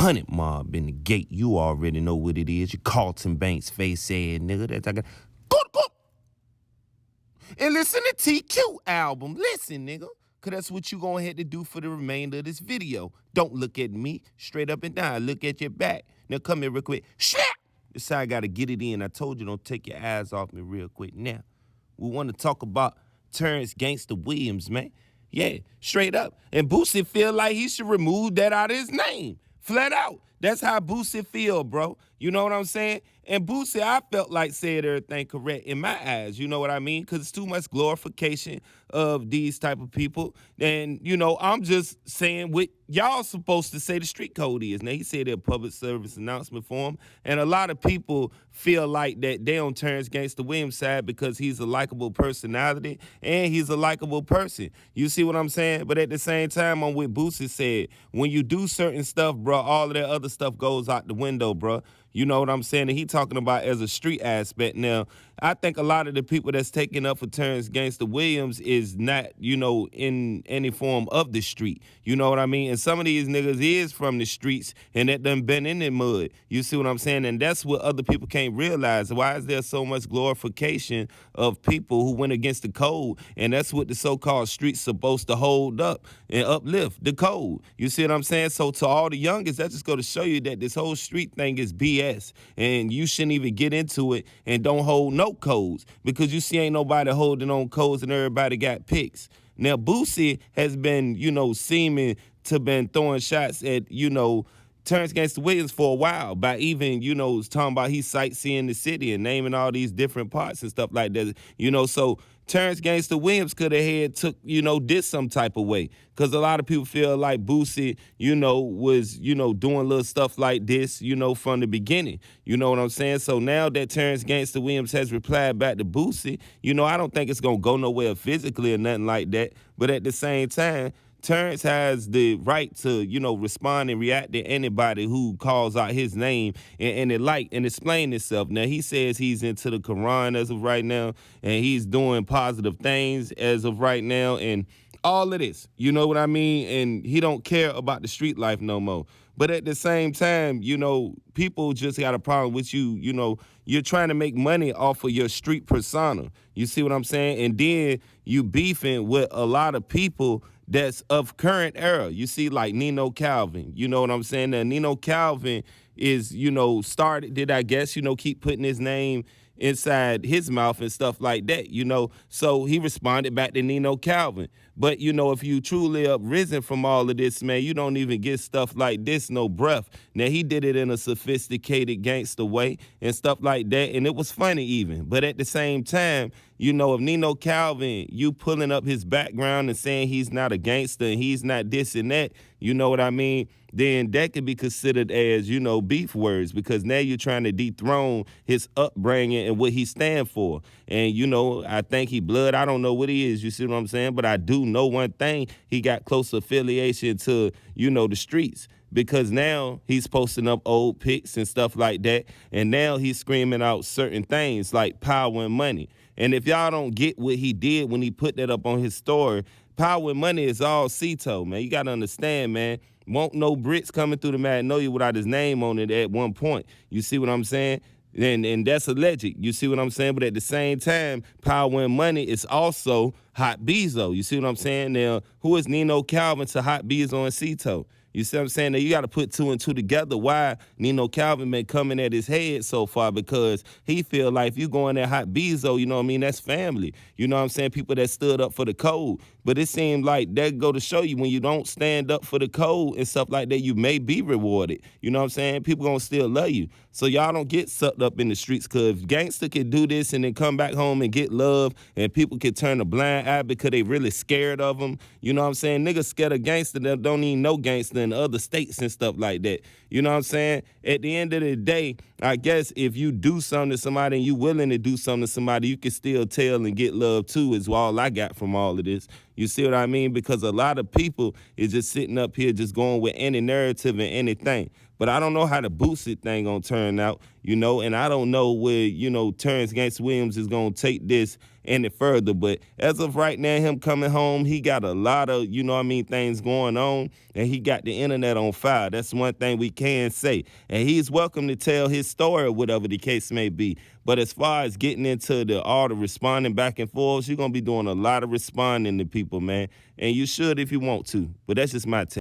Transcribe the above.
100 mob in the gate. You already know what it is. You Carlton Banks face ass nigga. That's I got. Go. And listen to TQ album. Listen, nigga. Cause that's what you gonna have to do for the remainder of this video. Don't look at me straight up and down. Look at your back. Now come here real quick. Shit! This how I gotta get it in. I told you don't take your eyes off me real quick. Now, we wanna talk about Terrance Gangsta Williams, man. Yeah, straight up. And Boosie feel like he should remove that out of his name. Flat out. That's how Boosie feel, bro. You know what I'm saying? And Boosie, I felt like said everything correct in my eyes. You know what I mean? Because it's too much glorification of these type of people. And, you know, I'm just saying what y'all supposed to say the street code is. Now, he said a public service announcement for him. And a lot of people feel like that they on Terrance Gangsta Williams' side because he's a likable personality and he's a likable person. You see what I'm saying? But at the same time, I'm with Boosie said, when you do certain stuff, bro, all of that other stuff goes out the window, bro. You know what I'm saying? And he talking about as a street aspect. Now, I think a lot of the people that's taking up for Terrance Gangsta Williams is not, you know, in any form of the street. You know what I mean? And some of these niggas is from the streets and that done been in the mud. You see what I'm saying? And that's what other people can't realize. Why is there so much glorification of people who went against the code? And that's what the so-called streets supposed to hold up and uplift, the code. You see what I'm saying? So to all the youngest, that just go to show you that this whole street thing is BS. And you shouldn't even get into it and don't hold no codes because you see ain't nobody holding on codes and everybody got picks. Now, Boosie has been, you know, seeming to been throwing shots at, you know, Terrance Gangsta Williams for a while by even, you know, talking about he's sightseeing the city and naming all these different parts and stuff like that. You know, so Terrance Gangsta Williams could have took, you know, did some type of way. Because a lot of people feel like Boosie, you know, was, you know, doing little stuff like this, you know, from the beginning. You know what I'm saying? So now that Terrance Gangsta Williams has replied back to Boosie, you know, I don't think it's going to go nowhere physically or nothing like that. But at the same time, Terrance has the right to, you know, respond and react to anybody who calls out his name and explain himself. Now, he says he's into the Quran as of right now, and he's doing positive things as of right now, and all of this, you know what I mean? And he don't care about the street life no more. But at the same time, you know, people just got a problem with you. You know, you're trying to make money off of your street persona. You see what I'm saying? And then you beefing with a lot of people that's of current era. You see, like Neno Calvin. You know what I'm saying? Now, Neno Calvin is, you know, I guess, you know, keep putting his name inside his mouth and stuff like that, you know. So he responded back to Neno Calvin. But, you know, if you truly uprisen from all of this, man, you don't even get stuff like this no breath. Now, he did it in a sophisticated gangster way and stuff like that, and it was funny even. But at the same time, you know, if Neno Calvin, you pulling up his background and saying he's not a gangster and he's not this and that, you know what I mean, then that could be considered as, you know, beef words because now you're trying to dethrone his upbringing and what he stand for. And, you know, I think he blood. I don't know what he is, you see what I'm saying? But I do know one thing. He got close affiliation to, you know, the streets. Because now he's posting up old pics and stuff like that. And now he's screaming out certain things like power and money. And if y'all don't get what he did when he put that up on his story, power and money is all Cito, man. You got to understand, man. Won't no Brits coming through the Magnolia without his name on it at one point. You see what I'm saying? And that's alleged. You see what I'm saying? But at the same time, power and money is also Hot Bezo. You see what I'm saying? Now, who is Neno Calvin to Hot Bezo and Cito? You see what I'm saying? Now, you got to put two and two together why Neno Calvin been coming at his head so far because he feel like if you going at Hot Bezo, you know what I mean, that's family. You know what I'm saying? People that stood up for the code. But it seemed like that go to show you when you don't stand up for the code and stuff like that, you may be rewarded. You know what I'm saying? People going to still love you. So y'all don't get sucked up in the streets because if gangster can do this and then come back home and get love and people can turn a blind eye because they really scared of them. You know what I'm saying? Niggas scared of gangster that don't even know gangster in other states and stuff like that. You know what I'm saying? At the end of the day, I guess if you do something to somebody and you willing to do something to somebody, you can still tell and get love too is all I got from all of this. You see what I mean? Because a lot of people is just sitting up here just going with any narrative and anything. But I don't know how the Boosie thing gonna turn out, and I don't know where, Terrance Gangsta Williams is gonna take this any further. But as of right now, him coming home, he got a lot of, things going on, and he got the internet on fire. That's one thing we can say. And he's welcome to tell his story, whatever the case may be. But as far as getting into all the responding back and forth, you're gonna be doing a lot of responding to people, man. And you should if you want to. But that's just my take.